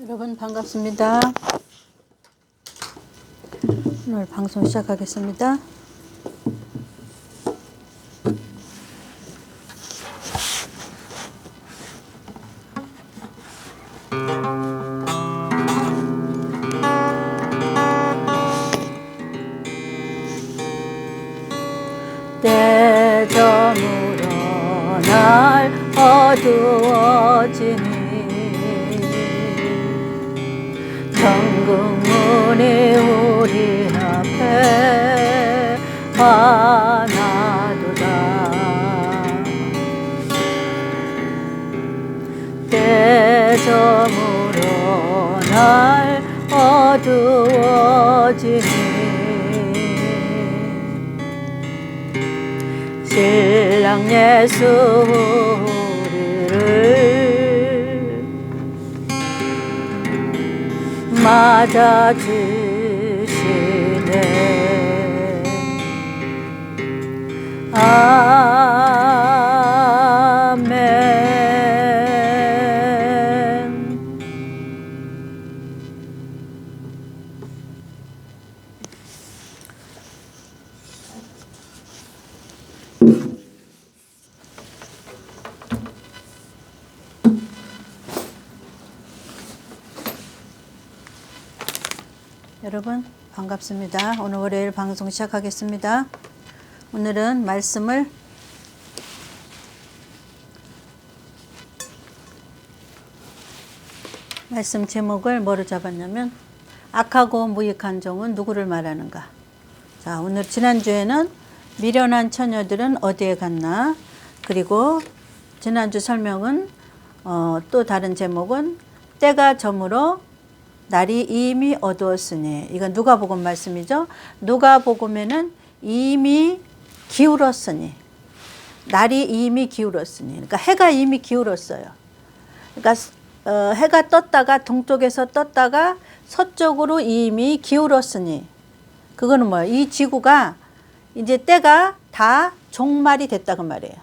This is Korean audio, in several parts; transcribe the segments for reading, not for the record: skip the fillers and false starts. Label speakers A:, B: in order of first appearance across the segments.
A: 여러분 반갑습니다. 오늘 방송 시작하겠습니다. 때저물어 날 어두워지니 천국문이 우리 앞에 하나도다. 때저물어 날 어두워지니 신랑 예수 우리를 맞아주시네. 아멘. 여러분 반갑습니다. 오늘 월요일 방송 시작하겠습니다. 오늘은 말씀 제목을 뭐로 잡았냐면 악하고 무익한 종은 누구를 말하는가. 자, 오늘 지난주에는 미련한 처녀들은 어디에 갔나, 그리고 지난주 설명은 또 다른 제목은 때가 저물어 날이 이미 어두웠으니, 이건 누가복음 말씀이죠. 누가복음에는 이미 기울었으니, 날이 이미 기울었으니, 그러니까 해가 이미 기울었어요. 그러니까 해가 떴다가 동쪽에서 떴다가 서쪽으로 이미 기울었으니, 그거는 뭐예요? 이 지구가 이제 때가 다 종말이 됐다고 말이에요.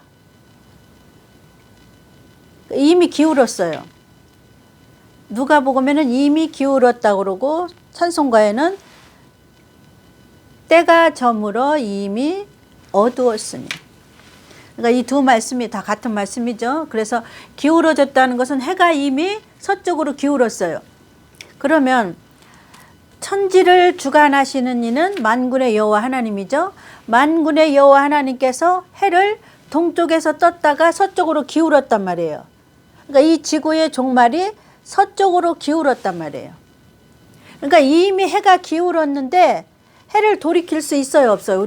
A: 이미 기울었어요. 누가복음에는 이미 기울었다고 그러고, 찬송가에는 때가 저물어 이미 어두웠으니. 그러니까 이 두 말씀이 다 같은 말씀이죠. 그래서 기울어졌다는 것은 해가 이미 서쪽으로 기울었어요. 그러면 천지를 주관하시는 이는 만군의 여호와 하나님이죠. 만군의 여호와 하나님께서 해를 동쪽에서 떴다가 서쪽으로 기울었단 말이에요. 그러니까 이 지구의 종말이 서쪽으로 기울었단 말이에요. 그러니까 이미 해가 기울었는데 해를 돌이킬 수 있어요, 없어요?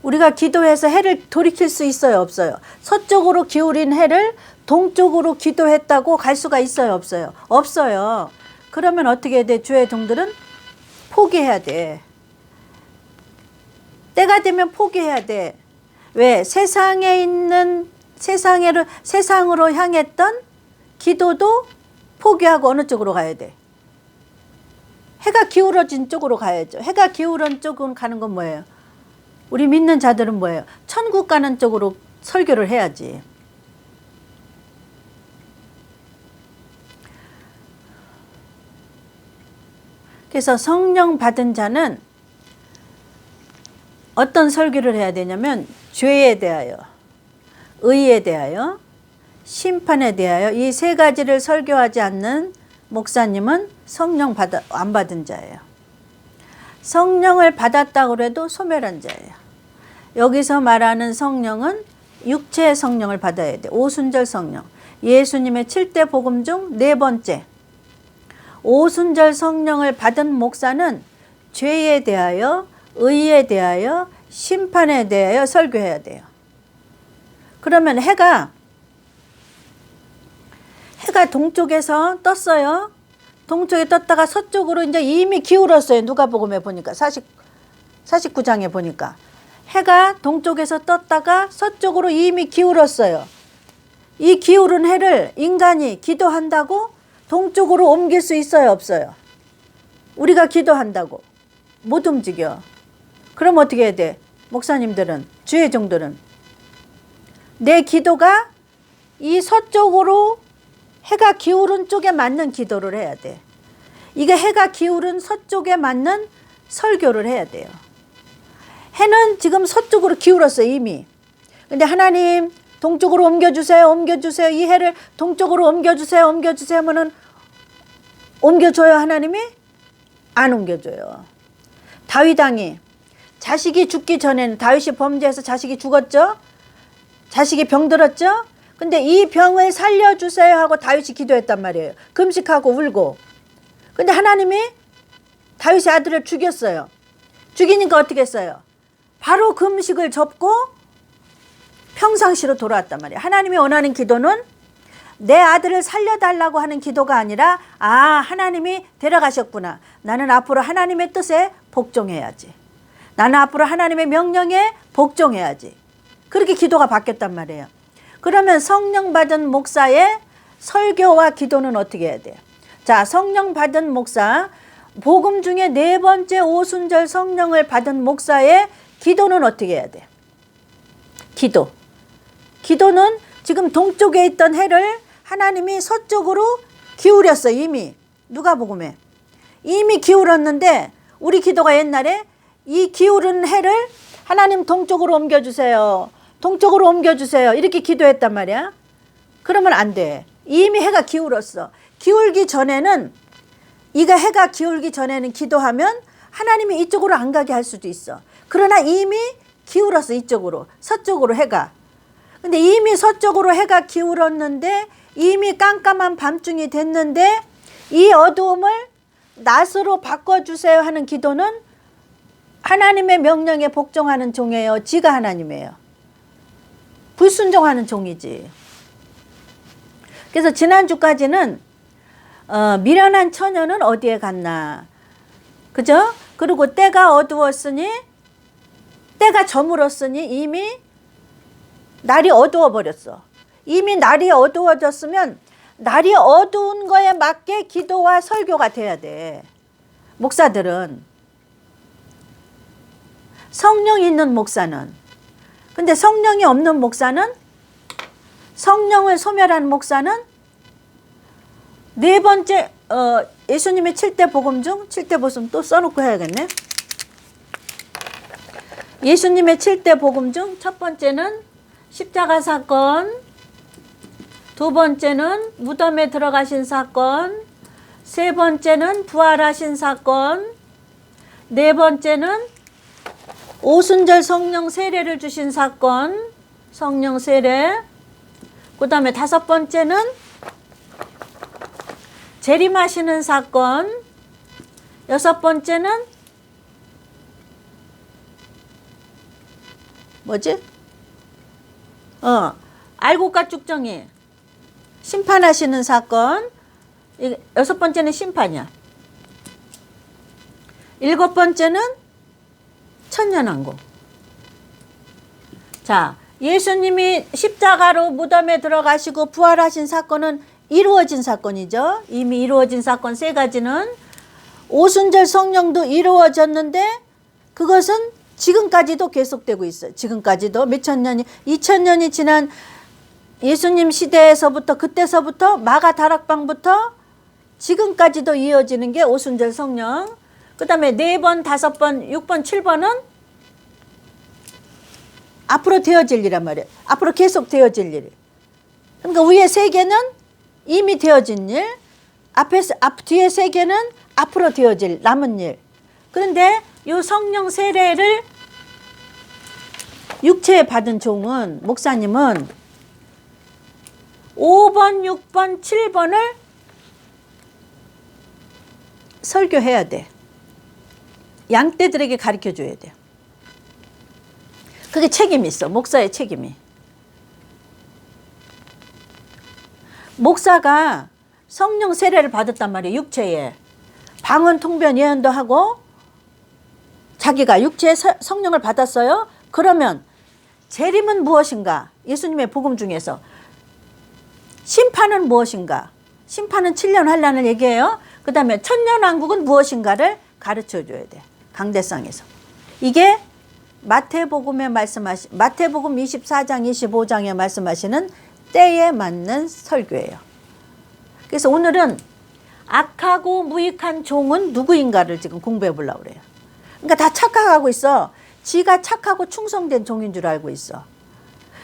A: 우리가 기도해서 해를 돌이킬 수 있어요, 없어요? 서쪽으로 기울인 해를 동쪽으로 기도했다고 갈 수가 있어요, 없어요? 없어요. 그러면 어떻게 해야 돼? 주의 종들은 포기해야 돼. 때가 되면 포기해야 돼. 왜? 세상으로 향했던 기도도 포기하고 어느 쪽으로 가야 돼? 해가 기울어진 쪽으로 가야죠. 해가 기울은 쪽으로 가는 건 뭐예요? 우리 믿는 자들은 뭐예요? 천국 가는 쪽으로 설교를 해야지. 그래서 성령 받은 자는 어떤 설교를 해야 되냐면, 죄에 대하여, 의에 대하여, 심판에 대하여, 이 세 가지를 설교하지 않는 목사님은 성령 안 받은 자예요. 성령을 받았다고 해도 소멸한 자예요. 여기서 말하는 성령은 육체의 성령을 받아야 돼. 오순절 성령. 예수님의 7대 복음 중 4번째. 오순절 성령을 받은 목사는 죄에 대하여, 의에 대하여, 심판에 대하여 설교해야 돼요. 그러면 해가 동쪽에서 떴어요. 동쪽에 떴다가 서쪽으로 이제 이미 기울었어요. 누가복음에 보니까 49장에 보니까 해가 동쪽에서 떴다가 서쪽으로 이미 기울었어요. 이 기울은 해를 인간이 기도한다고 동쪽으로 옮길 수 있어요, 없어요? 우리가 기도한다고 못 움직여. 그럼 어떻게 해야 돼? 목사님들은, 주의 종들은 내 기도가 이 서쪽으로 해가 기울은 쪽에 맞는 기도를 해야 돼. 이게 해가 기울은 서쪽에 맞는 설교를 해야 돼요. 해는 지금 서쪽으로 기울었어요, 이미. 근데 하나님 동쪽으로 옮겨주세요, 옮겨주세요. 이 해를 동쪽으로 옮겨주세요, 옮겨주세요 하면은 옮겨줘요, 하나님이? 안 옮겨줘요. 다윗 왕이 자식이 죽기 전에는, 다윗이 범죄해서 자식이 죽었죠? 자식이 병들었죠? 근데 이 병을 살려주세요 하고 다윗이 기도했단 말이에요. 금식하고 울고. 근데 하나님이 다윗의 아들을 죽였어요. 죽이니까 어떻게 했어요? 바로 금식을 접고 평상시로 돌아왔단 말이에요. 하나님이 원하는 기도는 내 아들을 살려달라고 하는 기도가 아니라, 아, 하나님이 데려가셨구나. 나는 앞으로 하나님의 뜻에 복종해야지. 나는 앞으로 하나님의 명령에 복종해야지. 그렇게 기도가 바뀌었단 말이에요. 그러면 성령 받은 목사의 설교와 기도는 어떻게 해야 돼요? 자, 성령 받은 목사, 복음 중에 4번째 오순절 성령을 받은 목사의 기도는 어떻게 해야 돼요? 기도는 지금 동쪽에 있던 해를 하나님이 서쪽으로 기울였어요. 이미 누가복음에 이미 기울었는데, 우리 기도가 옛날에 이 기울은 해를 하나님 동쪽으로 옮겨주세요, 동쪽으로 옮겨주세요 이렇게 기도했단 말이야. 그러면 안 돼. 이미 해가 기울었어. 기울기 전에는, 이가 해가 기울기 전에는 기도하면 하나님이 이쪽으로 안 가게 할 수도 있어. 그러나 이미 기울었어, 이쪽으로, 서쪽으로 해가. 근데 이미 서쪽으로 해가 기울었는데, 이미 깜깜한 밤중이 됐는데, 이 어두움을 낮으로 바꿔주세요 하는 기도는 하나님의 명령에 복종하는 종이에요. 지가 하나님이에요. 불순종하는 종이지. 그래서 지난주까지는 미련한 처녀는 어디에 갔나, 그죠? 그리고 때가 어두웠으니, 때가 저물었으니 이미 날이 어두워 버렸어. 이미 날이 어두워졌으면 날이 어두운 거에 맞게 기도와 설교가 돼야 돼. 목사들은, 성령이 있는 목사는. 근데 성령이 없는 목사는, 성령을 소멸한 목사는 4번째 예수님의 7대 복음 중, 7대 복음 또 써놓고 해야겠네. 예수님의 7대 복음 중 첫 번째는 십자가 사건, 두 번째는 무덤에 들어가신 사건, 세 번째는 부활하신 사건, 네 번째는 오순절 성령 세례를 주신 사건, 성령 세례, 그 다음에 다섯 번째는 재림하시는 사건, 여섯 번째는 뭐지? 알곡과 쭉정이 심판하시는 사건. 여섯 번째는 심판이야. 일곱 번째는 천년왕국. 자, 예수님이 십자가로 무덤에 들어가시고 부활하신 사건은 이루어진 사건이죠. 이미 이루어진 사건 세 가지는. 오순절 성령도 이루어졌는데 그것은 지금까지도 계속되고 있어요. 지금까지도 몇천 년이, 2000년이 지난 예수님 시대에서부터, 그때서부터, 마가 다락방부터 지금까지도 이어지는 게 오순절 성령. 그 다음에 4번, 5번, 6번, 7번은 앞으로 되어질 일이란 말이에요. 앞으로 계속 되어질 일. 그러니까 위에 3개는 이미 되어진 일, 뒤에 3개는 앞으로 되어질 남은 일. 그런데 이 성령 세례를 육체에 받은 종은, 목사님은 5번, 6번, 7번을 설교해야 돼. 양떼들에게 가르쳐줘야 돼요. 그게 책임이 있어. 목사의 책임이. 목사가 성령 세례를 받았단 말이에요. 육체에. 방언, 통변, 예언도 하고 자기가 육체에 성령을 받았어요. 그러면 재림은 무엇인가? 예수님의 복음 중에서 심판은 무엇인가? 심판은 7년 환란을 얘기해요. 그 다음에 천년왕국은 무엇인가를 가르쳐줘야 돼. 강대상에서. 이게 마태복음 24장 25장에 말씀하시는 때에 맞는 설교예요. 그래서 오늘은 악하고 무익한 종은 누구인가를 지금 공부해 보려고 그래요. 그러니까 다 착각하고 있어. 지가 착하고 충성된 종인 줄 알고 있어.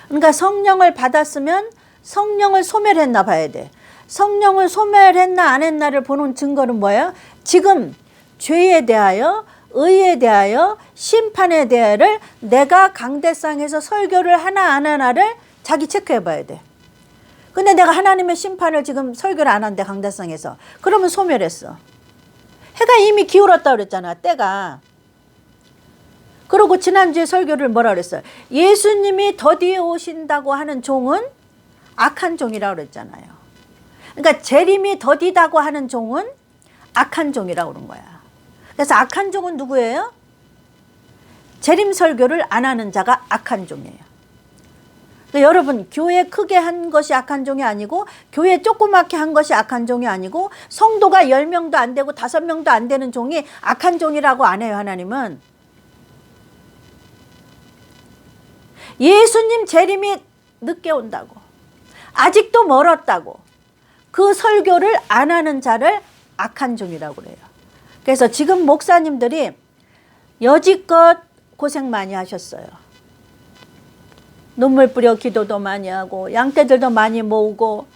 A: 그러니까 성령을 받았으면 성령을 소멸했나 봐야 돼. 성령을 소멸했나 안 했나를 보는 증거는 뭐예요? 지금 죄에 대하여, 의에 대하여, 심판에 대하여를 내가 강대상에서 설교를 하나 안 하나를 자기 체크해 봐야 돼. 근데 내가 하나님의 심판을 지금 설교를 안 한대, 강대상에서. 그러면 소멸했어. 해가 이미 기울었다 그랬잖아, 때가. 그리고 지난주에 설교를 뭐라 그랬어요? 예수님이 더디에 오신다고 하는 종은 악한 종이라고 그랬잖아요. 그러니까 재림이 더디다고 하는 종은 악한 종이라고 그런 거야. 그래서 악한 종은 누구예요? 재림 설교를 안 하는 자가 악한 종이에요. 그러니까 여러분, 교회 크게 한 것이 악한 종이 아니고, 교회 조그맣게 한 것이 악한 종이 아니고, 성도가 10명도 안 되고 5명도 안 되는 종이 악한 종이라고 안 해요, 하나님은. 예수님 재림이 늦게 온다고, 아직도 멀었다고, 그 설교를 안 하는 자를 악한 종이라고 그래요. 그래서 지금 목사님들이 여지껏 고생 많이 하셨어요. 눈물 뿌려 기도도 많이 하고 양떼들도 많이 모으고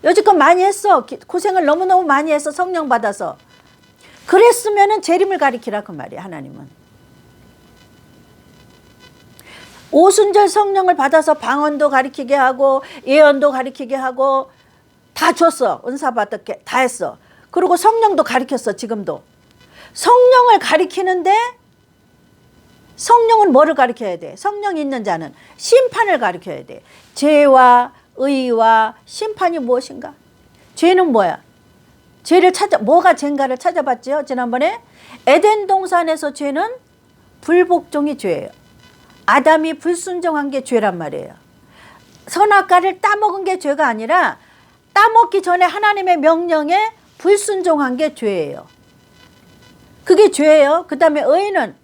A: 여지껏 많이 했어. 고생을 너무너무 많이 해서 성령 받아서. 그랬으면은 재림을 가리키라 그 말이야, 하나님은. 오순절 성령을 받아서 방언도 가리키게 하고 예언도 가리키게 하고 다 줬어. 은사 받았게 다 했어. 그리고 성령도 가리켰어. 지금도 성령을 가리키는데, 성령은 뭐를 가리켜야 돼? 성령이 있는 자는 심판을 가리켜야 돼. 죄와 의와 심판이 무엇인가? 죄는 뭐야? 죄를 뭐가 죄인가를 찾아봤죠, 지난번에. 에덴 동산에서 죄는 불복종이 죄예요. 아담이 불순종한 게 죄란 말이에요. 선악과를 따먹은 게 죄가 아니라 따먹기 전에 하나님의 명령에 불순종한 게 죄예요. 그게 죄예요. 그 다음에 의는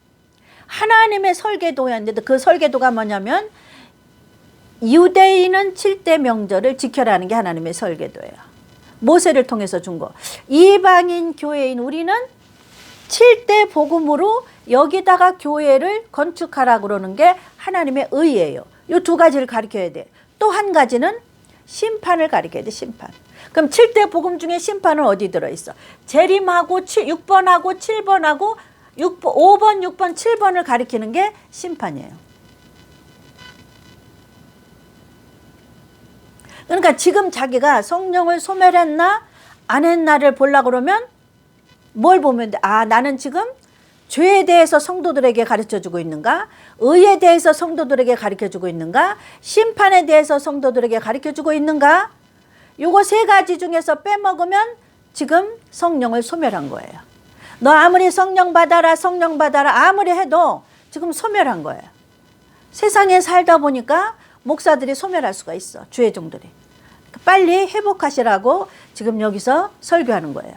A: 하나님의 설계도였는데, 그 설계도가 뭐냐면 유대인은 7대 명절을 지켜라는 게 하나님의 설계도예요. 모세를 통해서 준 거. 이방인 교회인 우리는 7대 복음으로 여기다가 교회를 건축하라고 그러는 게 하나님의 의예요. 이 두 가지를 가르쳐야 돼. 또 한 가지는 심판을 가르쳐야 돼, 심판. 그럼 7대 복음 중에 심판은 어디 들어있어? 재림하고 6번하고 7번하고 5번, 6번, 7번을 가리키는 게 심판이에요. 그러니까 지금 자기가 성령을 소멸했나 안 했나를 보려고 그러면 뭘 보면 돼? 아, 나는 지금 죄에 대해서 성도들에게 가르쳐주고 있는가? 의에 대해서 성도들에게 가르쳐주고 있는가? 심판에 대해서 성도들에게 가르쳐주고 있는가? 요거 세 가지 중에서 빼먹으면 지금 성령을 소멸한 거예요. 너 아무리 성령 받아라, 성령 받아라 아무리 해도 지금 소멸한 거예요. 세상에 살다 보니까 목사들이 소멸할 수가 있어, 주의종들이. 빨리 회복하시라고 지금 여기서 설교하는 거예요.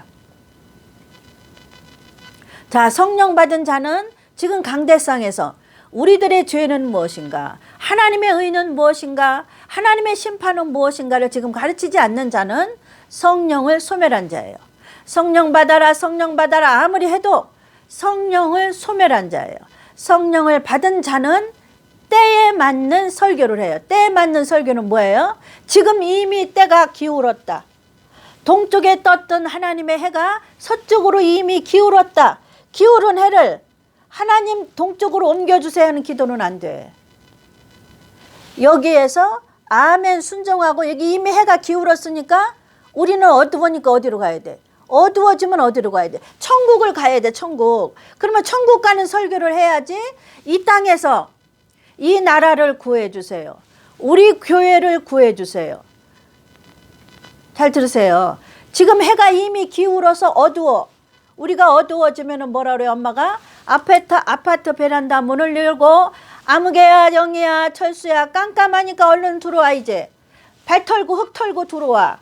A: 자, 성령 받은 자는 지금 강대상에서 우리들의 죄는 무엇인가, 하나님의 의는 무엇인가, 하나님의 심판은 무엇인가를 지금 가르치지 않는 자는 성령을 소멸한 자예요. 성령 받아라, 성령 받아라 아무리 해도 성령을 소멸한 자예요. 성령을 받은 자는 때에 맞는 설교를 해요. 때에 맞는 설교는 뭐예요? 지금 이미 때가 기울었다. 동쪽에 떴던 하나님의 해가 서쪽으로 이미 기울었다. 기울은 해를 하나님 동쪽으로 옮겨주세요 하는 기도는 안 돼. 여기에서 아멘 순종하고, 여기 이미 해가 기울었으니까 우리는 어두우니까 어디로 가야 돼? 어두워지면 어디로 가야 돼? 천국을 가야 돼, 천국. 그러면 천국 가는 설교를 해야지. 이 땅에서 이 나라를 구해주세요. 우리 교회를 구해주세요. 잘 들으세요. 지금 해가 이미 기울어서 어두워. 우리가 어두워지면 뭐라 그래요, 엄마가? 아파트 베란다 문을 열고 아무개야, 영희야, 철수야 깜깜하니까 얼른 들어와. 이제 발 털고 흙 털고 들어와.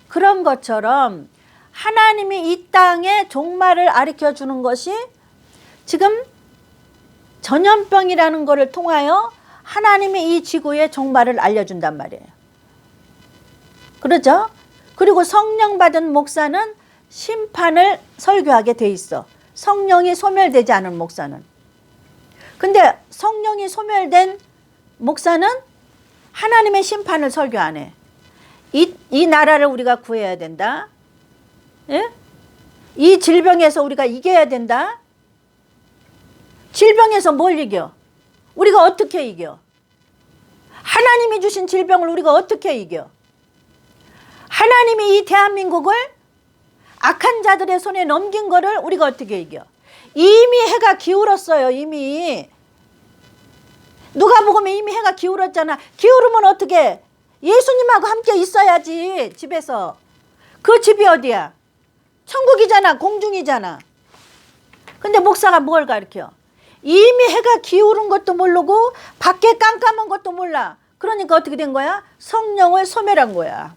A: 그런 것처럼 하나님이 이 땅에 종말을 가르쳐 주는 것이 지금 전염병이라는 것을 통하여 하나님이 이 지구의 종말을 알려준단 말이에요. 그렇죠? 그리고 성령 받은 목사는 심판을 설교하게 돼 있어. 성령이 소멸되지 않은 목사는. 근데 성령이 소멸된 목사는 하나님의 심판을 설교 안 해. 이 나라를 우리가 구해야 된다. 예? 이 질병에서 우리가 이겨야 된다. 질병에서 뭘 이겨? 우리가 어떻게 이겨? 하나님이 주신 질병을 우리가 어떻게 이겨? 하나님이 이 대한민국을 악한 자들의 손에 넘긴 거를 우리가 어떻게 이겨? 이미 해가 기울었어요. 이미. 누가복음에 이미 해가 기울었잖아. 기울으면 어떻게? 예수님하고 함께 있어야지. 집에서. 그 집이 어디야? 천국이잖아. 공중이잖아. 근데 목사가 뭘 가르쳐? 이미 해가 기울은 것도 모르고 밖에 깜깜한 것도 몰라. 그러니까 어떻게 된 거야? 성령을 소멸한 거야.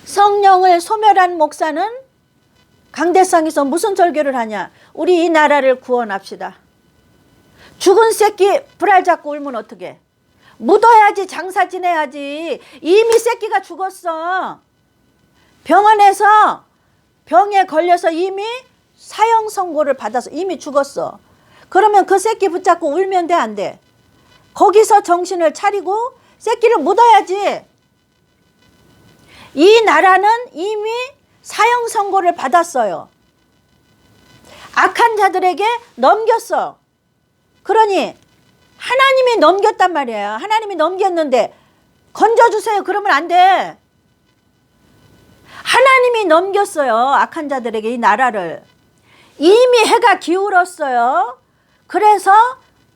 A: 성령을 소멸한 목사는 강대상에서 무슨 절교를 하냐? 우리 이 나라를 구원합시다. 죽은 새끼 불알 잡고 울면 어떡해? 묻어야지, 장사 지내야지. 이미 새끼가 죽었어. 병원에서 병에 걸려서 이미 사형 선고를 받아서 이미 죽었어. 그러면 그 새끼 붙잡고 울면 돼, 안 돼? 거기서 정신을 차리고 새끼를 묻어야지. 이 나라는 이미 사형 선고를 받았어요. 악한 자들에게 넘겼어. 그러니 하나님이 넘겼단 말이에요. 하나님이 넘겼는데 건져주세요. 그러면 안 돼. 하나님이 넘겼어요. 악한 자들에게 이 나라를. 이미 해가 기울었어요. 그래서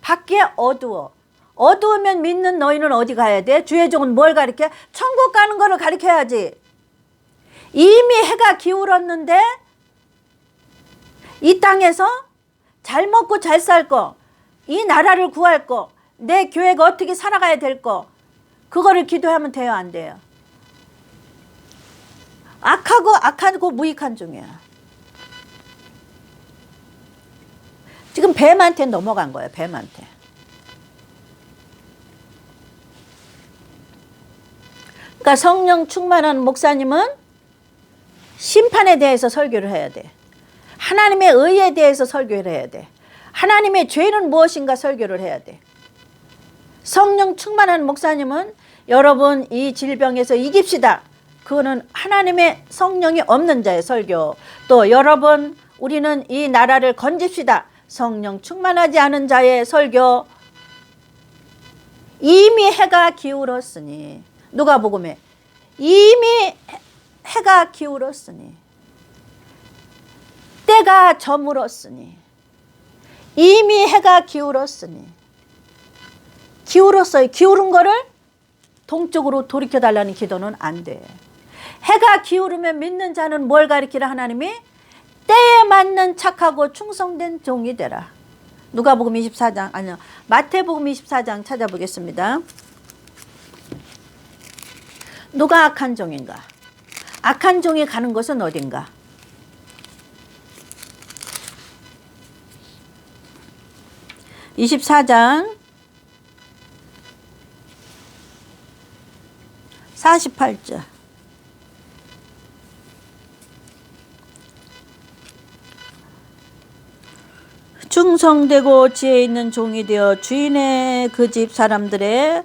A: 밖에 어두워. 어두우면 믿는 너희는 어디 가야 돼? 주의 종은 뭘 가르쳐? 천국 가는 거를 가르쳐야지. 이미 해가 기울었는데 이 땅에서 잘 먹고 잘 살 거, 이 나라를 구할 거, 내 교회가 어떻게 살아가야 될 거, 그거를 기도하면 돼요, 안 돼요? 악하고 무익한 중이야. 지금 뱀한테 넘어간 거예요. 뱀한테. 그러니까 성령 충만한 목사님은 심판에 대해서 설교를 해야 돼. 하나님의 의에 대해서 설교를 해야 돼. 하나님의 죄는 무엇인가 설교를 해야 돼. 성령 충만한 목사님은 여러분 이 질병에서 이깁시다. 그거는 하나님의 성령이 없는 자의 설교. 또 여러분 우리는 이 나라를 건집시다. 성령 충만하지 않은 자의 설교. 이미 해가 기울었으니, 누가복음에 이미 해가 기울었으니, 때가 저물었으니, 이미 해가 기울었으니. 기울었어요. 기울은 거를 동쪽으로 돌이켜달라는 기도는 안 돼. 해가 기울으면 믿는 자는 뭘 가리키라? 하나님이 때에 맞는 착하고 충성된 종이 되라. 누가복음 24장, 아니요, 마태복음 24장 찾아보겠습니다. 누가 악한 종인가? 악한 종이 가는 곳은 어딘가? (24장) 48절. 충성되고 지혜 있는 종이 되어 주인에게 그 집 사람들을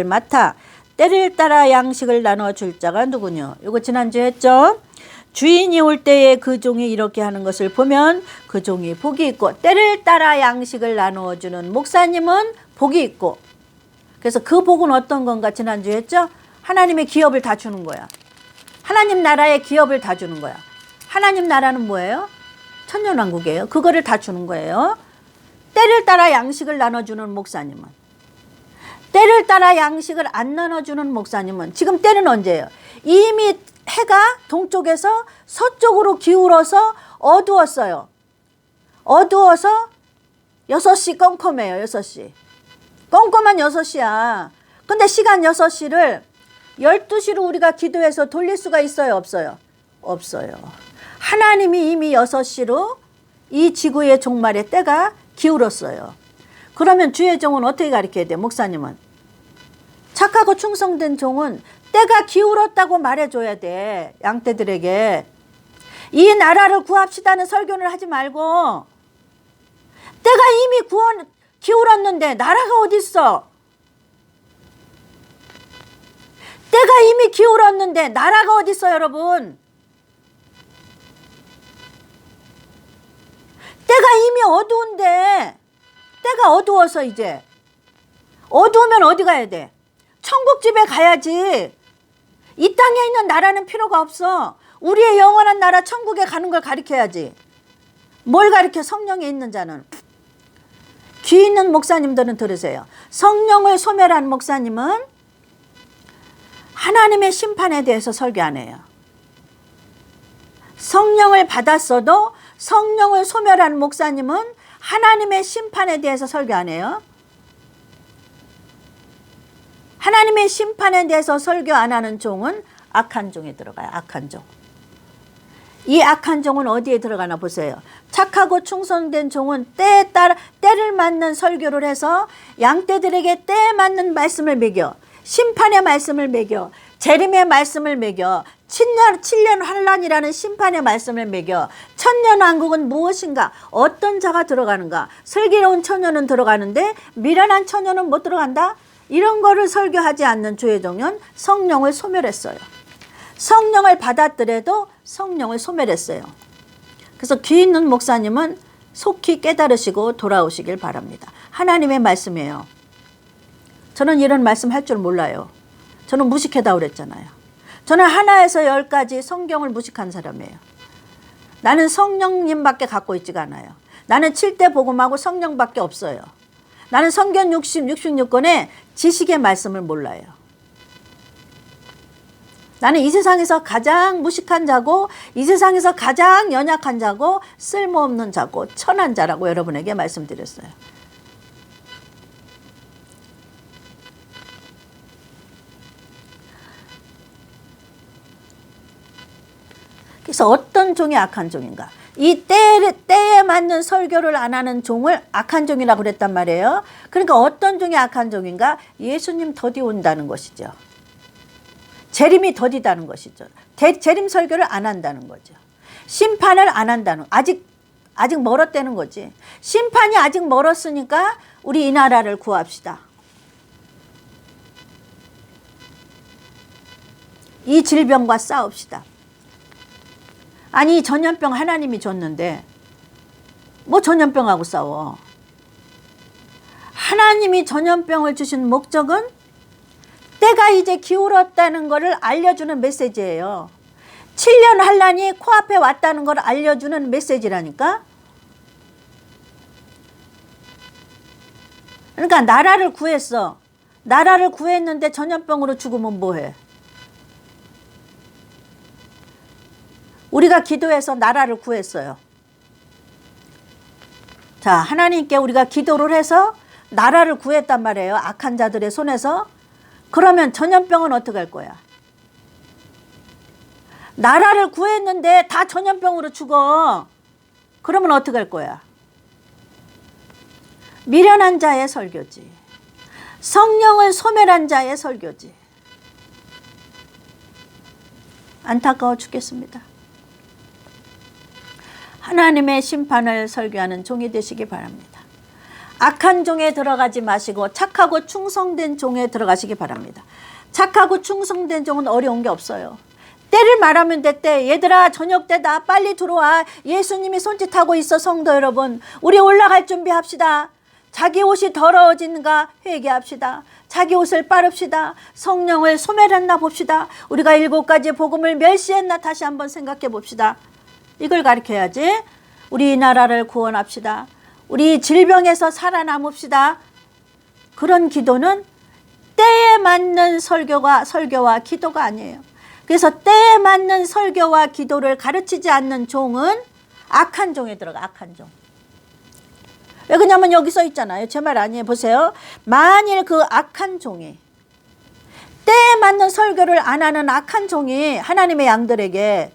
A: 맡아 때를 따라 양식을 나눠줄 자가 누구뇨? 이거 지난주에 했죠? 주인이 올 때에 그 종이 이렇게 하는 것을 보면 그 종이 복이 있고, 때를 따라 양식을 나누어주는 목사님은 복이 있고. 그래서 그 복은 어떤 건가 지난주에 했죠? 하나님의 기업을 다 주는 거야. 하나님 나라의 기업을 다 주는 거야. 하나님 나라는 뭐예요? 천년왕국이에요. 그거를 다 주는 거예요. 때를 따라 양식을 나눠주는 목사님은. 때를 따라 양식을 안 나눠주는 목사님은. 지금 때는 언제예요? 이미 해가 동쪽에서 서쪽으로 기울어서 어두웠어요. 어두워서 6시 껌껌해요. 6시. 껌껌한 6시야. 근데 시간 6시를 12시로 우리가 기도해서 돌릴 수가 있어요? 없어요? 없어요. 하나님이 이미 6시로 이 지구의 종말에 때가 기울었어요. 그러면 주의 종은 어떻게 가르쳐야 돼? 목사님은 착하고 충성된 종은 때가 기울었다고 말해줘야 돼. 양떼들에게. 이 나라를 구합시다는 설교를 하지 말고 때가 이미 기울었는데 나라가 어디 있어? 때가 이미 기울었는데 나라가 어디 있어, 여러분? 때가 이미 어두운데, 때가 어두워서 이제 어두우면 어디 가야 돼? 천국집에 가야지. 이 땅에 있는 나라는 필요가 없어. 우리의 영원한 나라 천국에 가는 걸 가르쳐야지. 뭘 가르쳐? 성령에 있는 자는. 귀 있는 목사님들은 들으세요. 성령을 소멸한 목사님은 하나님의 심판에 대해서 설교 안 해요. 성령을 받았어도 성령을 소멸한 목사님은 하나님의 심판에 대해서 설교 안 해요. 하나님의 심판에 대해서 설교 안 하는 종은 악한 종에 들어가요. 악한 종. 이 악한 종은 어디에 들어가나 보세요. 착하고 충성된 종은 때에 따라 때를 맞는 설교를 해서 양떼들에게 때에 맞는 말씀을 매겨, 심판의 말씀을 매겨, 재림의 말씀을 매겨, 7년 환란이라는 심판의 말씀을 매겨, 천년왕국은 무엇인가, 어떤 자가 들어가는가, 슬기로운 처녀는 들어가는데 미련한 처녀는 못 들어간다. 이런 거를 설교하지 않는 주의 종은 성령을 소멸했어요. 성령을 받았더라도 성령을 소멸했어요. 그래서 귀 있는 목사님은 속히 깨달으시고 돌아오시길 바랍니다. 하나님의 말씀이에요. 저는 이런 말씀 할 줄 몰라요. 저는 무식하다고 그랬잖아요. 저는 하나에서 열까지 성경을 무식한 사람이에요. 나는 성령님밖에 갖고 있지가 않아요. 나는 7대 복음하고 성령밖에 없어요. 나는 성경 66권의 지식의 말씀을 몰라요. 나는 이 세상에서 가장 무식한 자고, 이 세상에서 가장 연약한 자고, 쓸모없는 자고, 천한 자라고 여러분에게 말씀드렸어요. 그래서 어떤 종이 악한 종인가? 이 때에 맞는 설교를 안 하는 종을 악한 종이라고 그랬단 말이에요. 그러니까 어떤 종이 악한 종인가? 예수님 더디 온다는 것이죠. 재림이 더디다는 것이죠. 재림 설교를 안 한다는 거죠. 심판을 안 한다는, 아직 멀었다는 거지. 심판이 아직 멀었으니까 우리 이 나라를 구합시다. 이 질병과 싸웁시다. 아니, 전염병 하나님이 줬는데 뭐 전염병하고 싸워. 하나님이 전염병을 주신 목적은 때가 이제 기울었다는 것을 알려주는 메시지예요. 7년 환란이 코앞에 왔다는 걸 알려주는 메시지라니까. 그러니까 나라를 구했어. 나라를 구했는데 전염병으로 죽으면 뭐해? 우리가 기도해서 나라를 구했어요. 자, 하나님께 우리가 기도를 해서 나라를 구했단 말이에요. 악한 자들의 손에서. 그러면 전염병은 어떻게 할 거야? 나라를 구했는데 다 전염병으로 죽어. 그러면 어떻게 할 거야? 미련한 자의 설교지. 성령을 소멸한 자의 설교지. 안타까워 죽겠습니다. 하나님의 심판을 설교하는 종이 되시기 바랍니다. 악한 종에 들어가지 마시고 착하고 충성된 종에 들어가시기 바랍니다. 착하고 충성된 종은 어려운 게 없어요. 때를 말하면 됐대. 얘들아, 저녁 때다. 빨리 들어와. 예수님이 손짓하고 있어. 성도 여러분, 우리 올라갈 준비합시다. 자기 옷이 더러워지는가 회개합시다. 자기 옷을 빨읍시다. 성령을 소멸했나 봅시다. 우리가 7가지 복음을 멸시했나 다시 한번 생각해 봅시다. 이걸 가르쳐야지. 우리 나라를 구원합시다. 우리 질병에서 살아남읍시다. 그런 기도는 때에 맞는 설교와 기도가 아니에요. 그래서 때에 맞는 설교와 기도를 가르치지 않는 종은 악한 종에 들어가. 악한 종. 왜 그러냐면 여기 써 있잖아요. 제 말 아니에요. 보세요. 만일 그 악한 종이, 때에 맞는 설교를 안 하는 악한 종이 하나님의 양들에게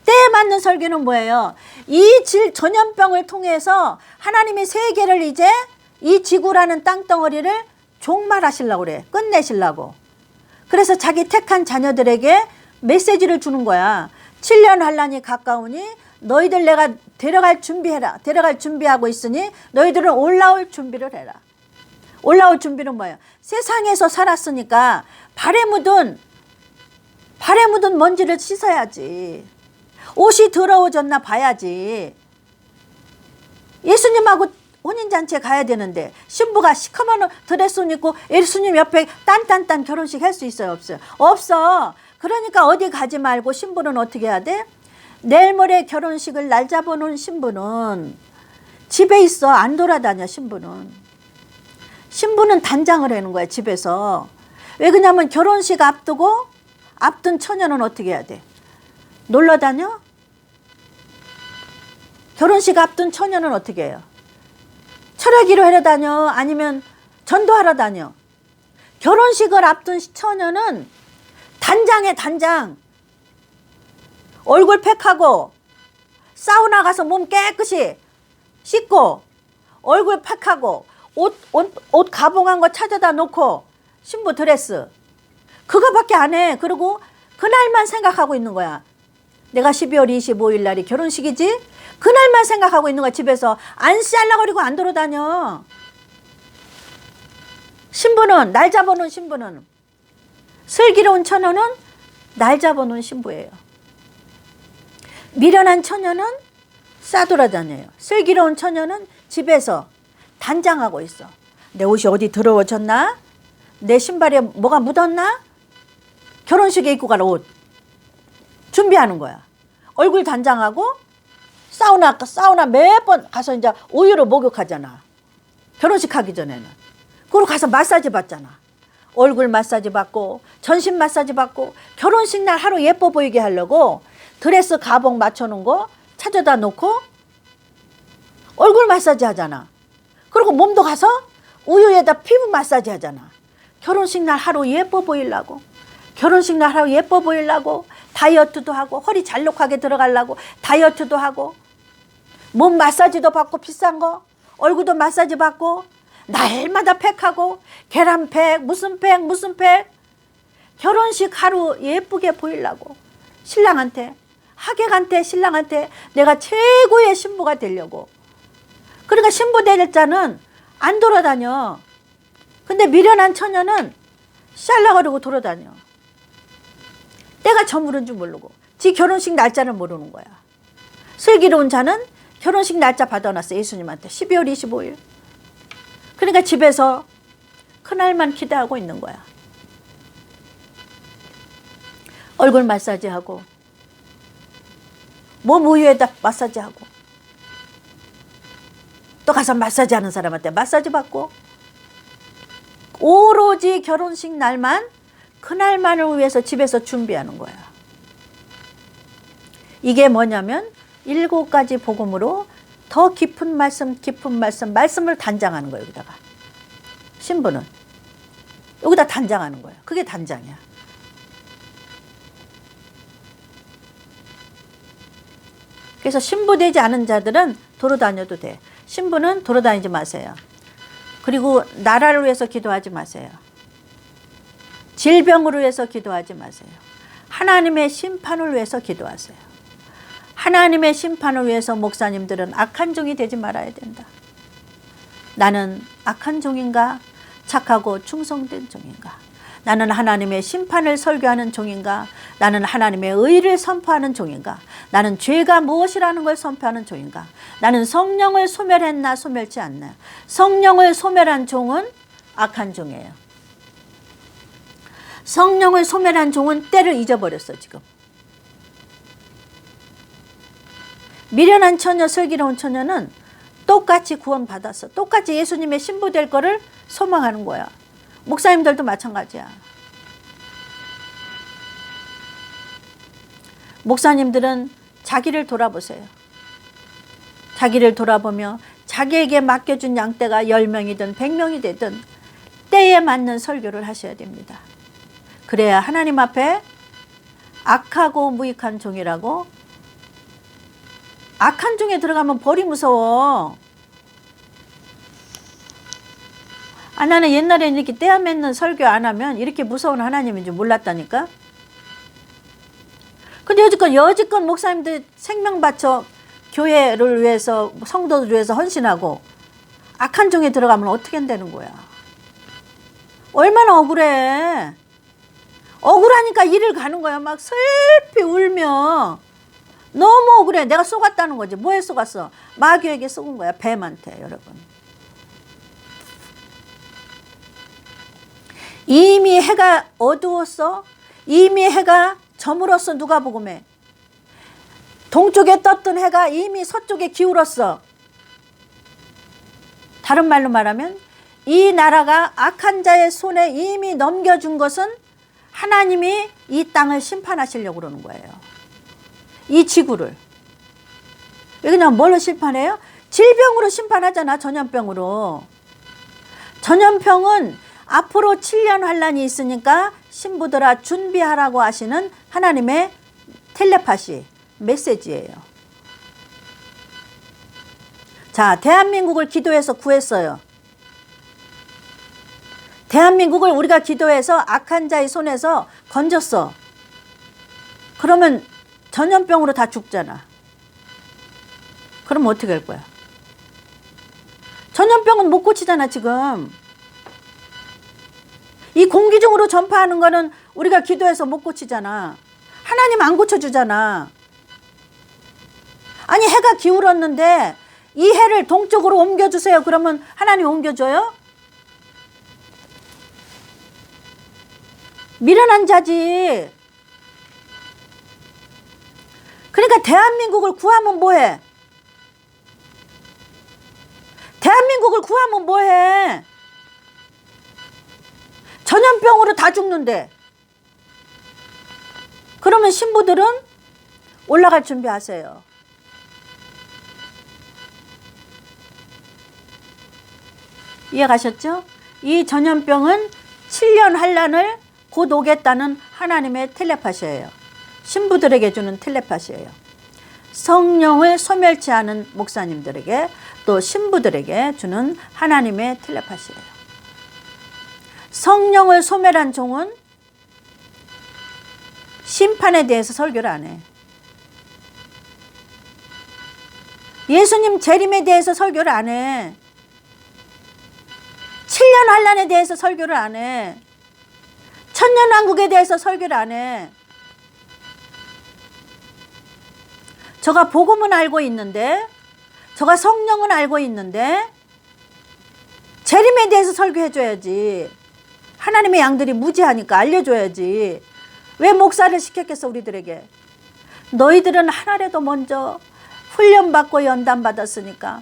A: 때에 맞는 설교는 뭐예요? 이 전염병을 통해서 하나님이 세계를 이제 이 지구라는 땅덩어리를 종말하시려고 그래. 끝내시려고. 그래서 자기 택한 자녀들에게 메시지를 주는 거야. 7년 환란이 가까우니 너희들 내가 데려갈 준비해라. 데려갈 준비하고 있으니 너희들은 올라올 준비를 해라. 올라올 준비는 뭐예요? 세상에서 살았으니까 발에 묻은 먼지를 씻어야지. 옷이 더러워졌나 봐야지. 예수님하고 혼인잔치에 가야 되는데 신부가 시커먼 드레스 입고 예수님 옆에 딴딴딴 결혼식 할 수 있어요? 없어요? 없어. 그러니까 어디 가지 말고 신부는 어떻게 해야 돼? 내일 모레 결혼식을 날 잡아놓은 신부는 집에 있어. 안 돌아다녀. 신부는 단장을 하는 거야. 집에서. 왜 그러냐면 결혼식 앞둔 처녀는 어떻게 해야 돼? 놀러 다녀? 결혼식 앞둔 처녀는 어떻게 해요? 철회기로 하러 다녀? 아니면 전도하러 다녀? 결혼식을 앞둔 처녀는 단장해. 단장. 얼굴 팩하고 사우나 가서 몸 깨끗이 씻고 얼굴 팩하고 옷 가봉한 거 찾아다 놓고 신부 드레스 그거밖에 안 해. 그리고 그날만 생각하고 있는 거야. 내가 12월 25일 날이 결혼식이지? 그날만 생각하고 있는 거야. 집에서 안 쌀라거리고 안 돌아다녀. 신부는 날 잡아놓은 신부는 슬기로운 처녀는 날 잡아놓은 신부예요. 미련한 처녀는 싸돌아다녀요. 슬기로운 처녀는 집에서 단장하고 있어. 내 옷이 어디 더러워졌나? 내 신발에 뭐가 묻었나? 결혼식에 입고 갈 옷 준비하는 거야. 얼굴 단장하고 사우나 매번 가서 이제 우유로 목욕하잖아. 결혼식 하기 전에는. 그리고 가서 마사지 받잖아. 얼굴 마사지 받고 전신 마사지 받고 결혼식 날 하루 예뻐 보이게 하려고 드레스 가봉 맞춰놓은 거 찾아다 놓고 얼굴 마사지 하잖아. 그리고 몸도 가서 우유에다 피부 마사지 하잖아. 결혼식 날 하루 예뻐 보이려고. 결혼식 날 하루 예뻐 보이려고 다이어트도 하고 허리 잘록하게 들어가려고 다이어트도 하고 몸 마사지도 받고 비싼 거 얼굴도 마사지 받고 날마다 팩하고 계란팩 무슨 팩 결혼식 하루 예쁘게 보이려고 신랑한테 하객한테 신랑한테 내가 최고의 신부가 되려고. 그러니까 신부 될 자는 안 돌아다녀. 근데 미련한 처녀는 샬라거리고 돌아다녀. 때가 저무른 줄 모르고 지 결혼식 날짜를 모르는 거야. 슬기로운 자는 결혼식 날짜 받아놨어. 예수님한테 12월 25일. 그러니까 집에서 그날만 기대하고 있는 거야. 얼굴 마사지하고 몸 우유에다 마사지하고 또 가서 마사지하는 사람한테 마사지 받고 오로지 결혼식 날만 그날만을 위해서 집에서 준비하는 거야. 이게 뭐냐면 7가지 복음으로 더 깊은 말씀을 단장하는 거예요. 여기다가 신부는 여기다 단장하는 거예요. 그게 단장이야. 그래서 신부 되지 않은 자들은 돌아다녀도 돼. 신부는 돌아다니지 마세요. 그리고 나라를 위해서 기도하지 마세요. 질병으로 위해서 기도하지 마세요. 하나님의 심판을 위해서 기도하세요. 하나님의 심판을 위해서 목사님들은 악한 종이 되지 말아야 된다. 나는 악한 종인가? 착하고 충성된 종인가? 나는 하나님의 심판을 설교하는 종인가? 나는 하나님의 의를 선포하는 종인가? 나는 죄가 무엇이라는 걸 선포하는 종인가? 나는 성령을 소멸했나 소멸치 않나? 성령을 소멸한 종은 악한 종이에요. 성령을 소멸한 종은 때를 잊어버렸어. 지금 미련한 처녀 슬기로운 처녀는 똑같이 구원받았어. 똑같이 예수님의 신부 될 거를 소망하는 거야. 목사님들도 마찬가지야. 목사님들은 자기를 돌아보세요. 자기를 돌아보며 자기에게 맡겨준 양떼가 10명이든 100명이 되든 때에 맞는 설교를 하셔야 됩니다. 그래야 하나님 앞에 악하고 무익한 종이라고 악한 중에 들어가면 벌이 무서워. 아, 나는 옛날에 이렇게 떼어 맺는 설교 안 하면 이렇게 무서운 하나님인 줄 몰랐다니까. 근데 여지껏 목사님들 생명 바쳐 교회를 위해서, 성도들 위해서 헌신하고 악한 종에 들어가면 어떻게 되는 거야? 얼마나 억울해. 억울하니까 일을 가는 거야. 막 슬피 울며. 너무 억울해. 내가 속았다는 거지. 뭐에 속았어? 마귀에게 속은 거야. 뱀한테, 여러분. 이미 해가 어두웠어. 이미 해가 저물었어. 누가복음에. 동쪽에 떴던 해가 이미 서쪽에 기울었어. 다른 말로 말하면 이 나라가 악한 자의 손에 이미 넘겨준 것은 하나님이 이 땅을 심판하시려고 그러는 거예요. 이 지구를. 왜 그냥 뭘로 심판해요? 질병으로 심판하잖아. 전염병으로. 전염병은 앞으로 7년 환란이 있으니까 신부들아 준비하라고 하시는 하나님의 텔레파시 메시지예요. 자, 대한민국을 기도해서 구했어요. 대한민국을 우리가 기도해서 악한 자의 손에서 건졌어. 그러면 전염병으로 다 죽잖아. 그럼 어떻게 할 거야? 전염병은 못 고치잖아, 지금. 이 공기 중으로 전파하는 거는 우리가 기도해서 못 고치잖아. 하나님 안 고쳐주잖아. 아니, 해가 기울었는데 이 해를 동쪽으로 옮겨주세요. 그러면 하나님 옮겨줘요? 미련한 자지. 그러니까 대한민국을 구하면 뭐해? 대한민국을 구하면 뭐해? 전염병으로 다 죽는데. 그러면 신부들은 올라갈 준비하세요. 이해가셨죠? 이 전염병은 7년 환란을 곧 오겠다는 하나님의 텔레파시예요. 신부들에게 주는 텔레파시예요. 성령을 소멸치하는 목사님들에게 또 신부들에게 주는 하나님의 텔레파시예요. 성령을 소멸한 종은 심판에 대해서 설교를 안 해. 예수님 재림에 대해서 설교를 안 해. 7년 환란에 대해서 설교를 안 해. 천년왕국에 대해서 설교를 안 해. 저가 복음은 알고 있는데, 저가 성령은 알고 있는데 재림에 대해서 설교해줘야지. 하나님의 양들이 무지하니까 알려줘야지. 왜 목사를 시켰겠어, 우리들에게? 너희들은 하나라도 먼저 훈련받고 연단받았으니까